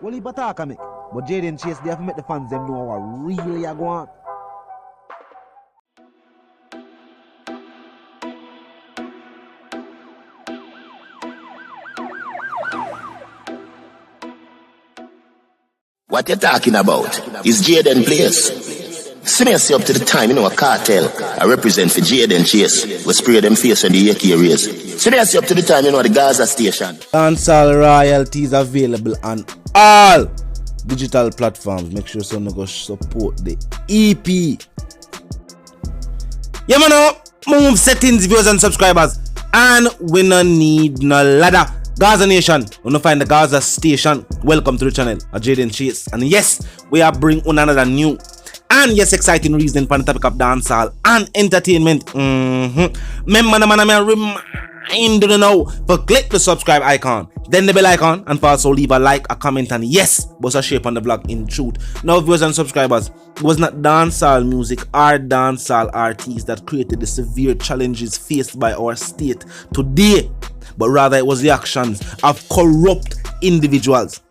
Well, he attack me. But Jayden Chase, they have to make the fans them know what really are going on. What you talking about is Jayden place. See me up to the time, a cartel. I represent for Jayden Chase. We spray them face when the AK raise. See me up to the time, the Gaza station. Dancehall royalties available on all digital platforms. Make sure you go support the EP. Yeah, man, move settings, viewers and subscribers. And we no need no ladder. Gaza Nation, we no find the Gaza station. Welcome to the channel, Jayden Chase. And yes, we are bringing on another new and yes, exciting reason for the topic of dancehall and entertainment. Remember, man, remind you now for click the subscribe icon, then the bell icon, and for also leave a like, a comment, and yes, bust a shape on the vlog in truth. Now, viewers and subscribers, it was not dancehall music or dancehall artists that created the severe challenges faced by our state today, but rather it was the actions of corrupt individuals,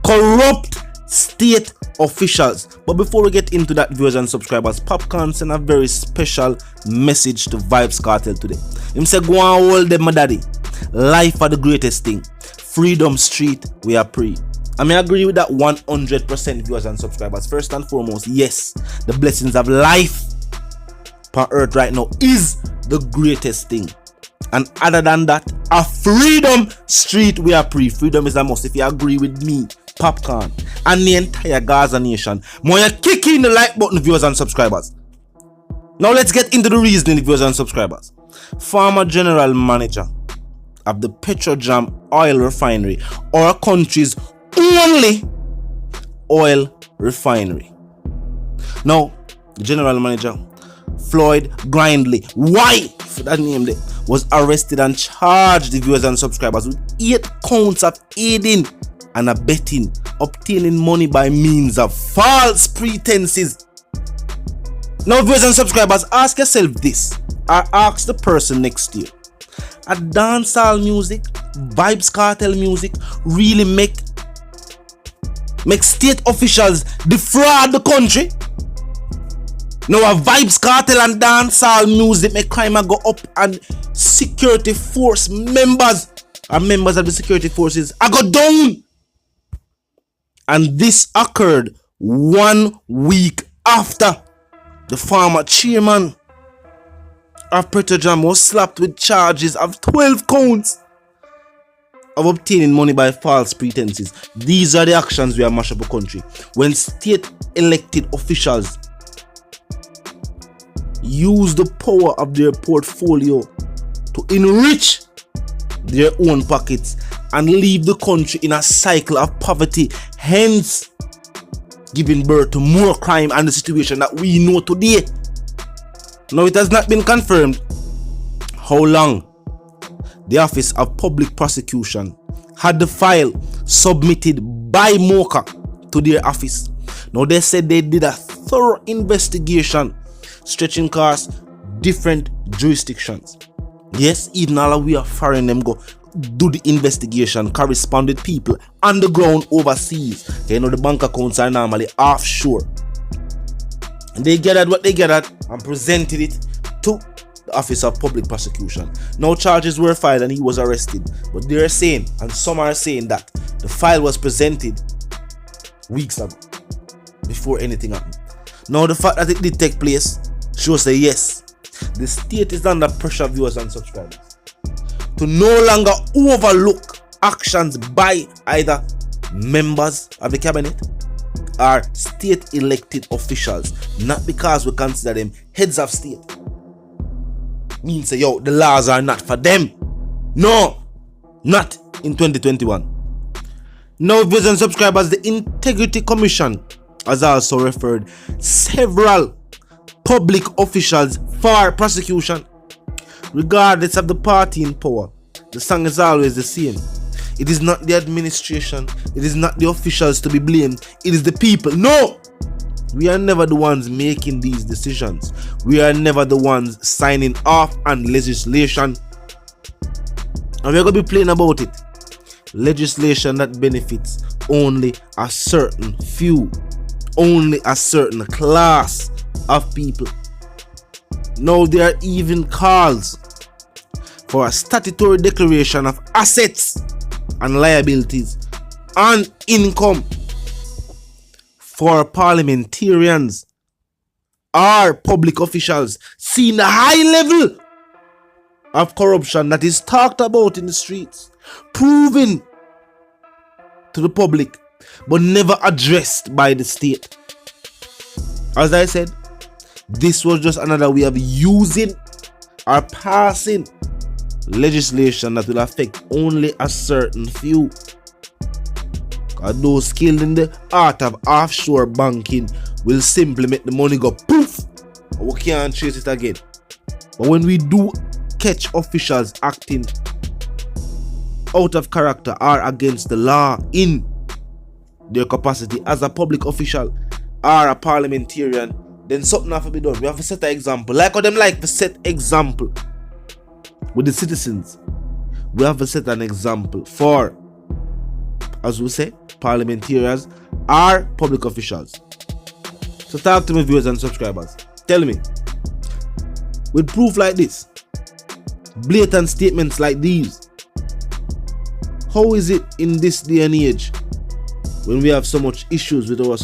corrupt state officials. But before we get into that, viewers and subscribers, Popcorn sent a very special message to Vybz Kartel today. Him say, go and hold them, my daddy. Life are the greatest thing. Freedom Street, we are free. I mean, I agree with that 100%, viewers and subscribers. First and foremost, yes, the blessings of life on earth right now is the greatest thing. And other than that, a Freedom Street, we are free. Freedom is a must. If you agree with me, Popcorn, and the entire Gaza Nation, more you kick in the like button, viewers and subscribers. Now let's get into the reasoning, viewers and subscribers. Former general manager of the Petrojam oil refinery, our country's only oil refinery. Now, the general manager, Floyd Grindley, why for that name there, was arrested and charged, the viewers and subscribers, with 8 counts of aiding and abetting, obtaining money by means of false pretenses. Now, viewers and subscribers, ask yourself this, or ask the person next to you. A dancehall music, Vybz Kartel music, really make state officials defraud the country? Now, a Vybz Kartel and dancehall music make crime go up, and security force members and members of the security forces go down. And this occurred 1 week after the former chairman of Petrojam was slapped with charges of 12 counts of obtaining money by false pretenses. These are the actions we have mashed up the country. When state elected officials use the power of their portfolio to enrich their own pockets and leave the country in a cycle of poverty, hence giving birth to more crime and the situation that we know today. Now, it has not been confirmed how long the Office of Public Prosecution had the file submitted by Mocha to their office. Now, they said they did a thorough investigation stretching across different jurisdictions. Yes, even all we are foreign them go do the investigation, correspond with people on the ground overseas. You know, the bank accounts are normally offshore. And they gathered what they gathered and presented it to the Office of Public Prosecution. No charges were filed and he was arrested. But they're saying, and some are saying, that the file was presented weeks ago, before anything happened. Now, the fact that it did take place shows that yes, the state is under pressure, viewers and subscribers, to no longer overlook actions by either members of the cabinet or state elected officials, not because we consider them heads of state. Means say, yo, the laws are not for them. No, not in 2021. Now, viewers and subscribers, the Integrity Commission has also referred several public officials for prosecution. Regardless of the party in power, the song is always the same. It is not the administration, it is not the officials to be blamed, it is the people. No! We are never the ones making these decisions. We are never the ones signing off on legislation. And we're going to be playing about it. legislation that benefits only a certain few, only a certain class of people. Now there are even calls for a statutory declaration of assets and liabilities and income for parliamentarians or public officials seeing the high level of corruption that is talked about in the streets, proven to the public, but never addressed by the state. As I said, this was just another way of using or passing legislation that will affect only a certain few. Because those skilled in the art of offshore banking will simply make the money go poof, and we can't trace it again. But when we do catch officials acting out of character or against the law in their capacity as a public official or a parliamentarian, then something have to be done. We have to set an example. Like how them like to set example with the citizens. We have to set an example for, as we say, parliamentarians or public officials. So talk to my viewers and subscribers. Tell me, with proof like this, blatant statements like these, how is it in this day and age when we have so much issues with our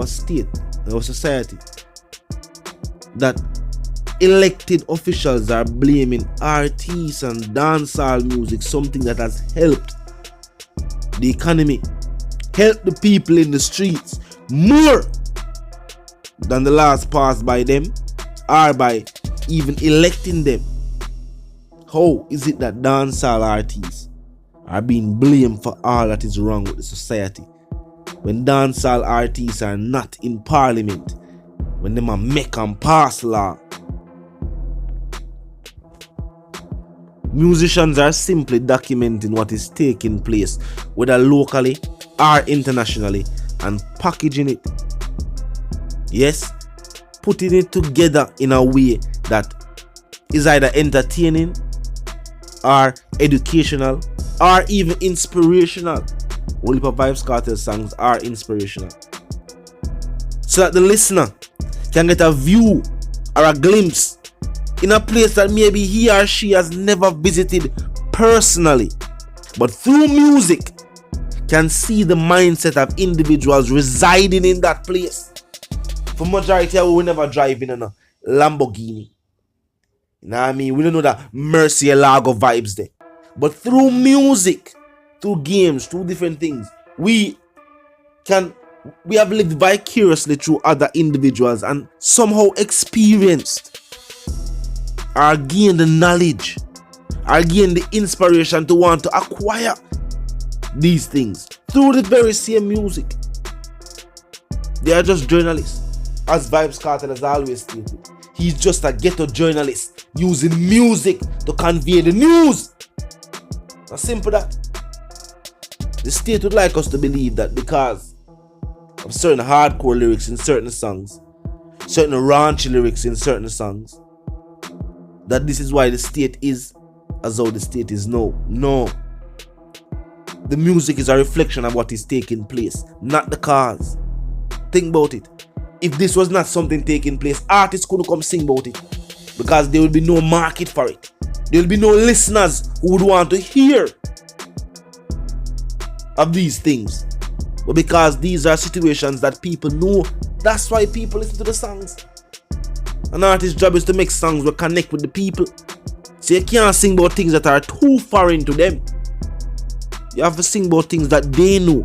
state and our society that elected officials are blaming artists and dancehall music, something that has helped the economy, helped the people in the streets more than the laws passed by them or by even electing them? How is it that dancehall artists are being blamed for all that is wrong with the society when dancehall artists are not in parliament, when them are make and pass law? Musicians are simply documenting what is taking place, whether locally or internationally, and packaging it. Yes, putting it together in a way that is either entertaining or educational or even inspirational. Only for Vybz Kartel songs are inspirational, so that the listener can get a view or a glimpse in a place that maybe he or she has never visited personally, but through music can see the mindset of individuals residing in that place. For majority, we will never drive in a Lamborghini. You know what I mean? We don't know that Murcielago vibes there. But through music, through games, through different things, we have lived vicariously through other individuals and somehow experienced or gained the knowledge or gained the inspiration to want to acquire these things through the very same music. They are just journalists, as Vybz Kartel has always stated. He's just a ghetto journalist using music to convey the news. As simple that. The state would like us to believe that because of certain hardcore lyrics in certain songs, certain raunchy lyrics in certain songs, that this is why the state is as though the state is now. No. The music is a reflection of what is taking place, not the cause. Think about it. If this was not something taking place, artists couldn't come sing about it, because there will be no market for it. There will be no listeners who would want to hear of these things. But because these are situations that people know, that's why people listen to the songs. An artist's job is to make songs that connect with the people. So you can't sing about things that are too foreign to them. You have to sing about things that they know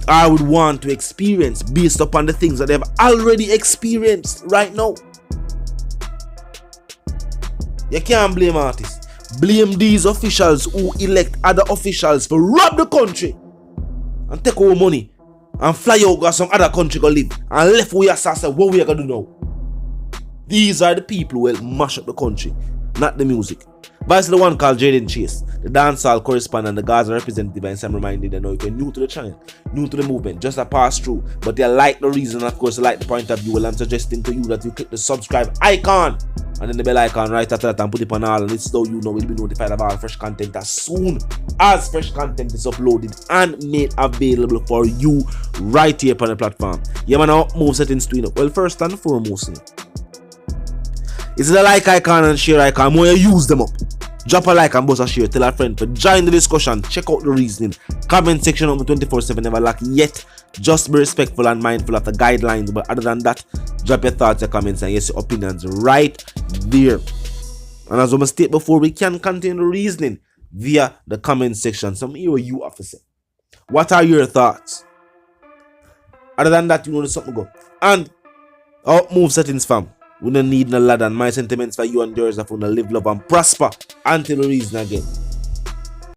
or would want to experience based upon the things that they've already experienced right now. You can't blame artists. Blame these officials who elect other officials to rob the country and take our money and fly out to some other country go live and left we say what we are gonna do now. These are the people who will mash up the country, not the music. Vice the one called Jayden Chase, the dancehall correspondent, the Gaza representative, and some reminding you know if you're new to the channel, new to the movement, just a pass through, but you like the reason, of course, you like the point of view. Well, I'm suggesting to you that you click the subscribe icon and then the bell icon right after that and put it on all, and it's so you know we'll be notified of all fresh content as soon as fresh content is uploaded and made available for you right here upon the platform. Yeah, man, now move settings to it. Well, first and foremost, is the like icon and share icon. When you use them up, drop a like and bust a share. Tell a friend to join the discussion. Check out the reasoning. Comment section on the 24/7 never lack yet. Just be respectful and mindful of the guidelines. But other than that, drop your thoughts, your comments, and yes, your opinions right there. And as I stated before, we can continue the reasoning via the comment section. Some hear what you have to say. What are your thoughts? Other than that, you know there's something go. And move settings, fam. We don't need no ladder, and my sentiments for you and yours are to live, love, and prosper until the reason again.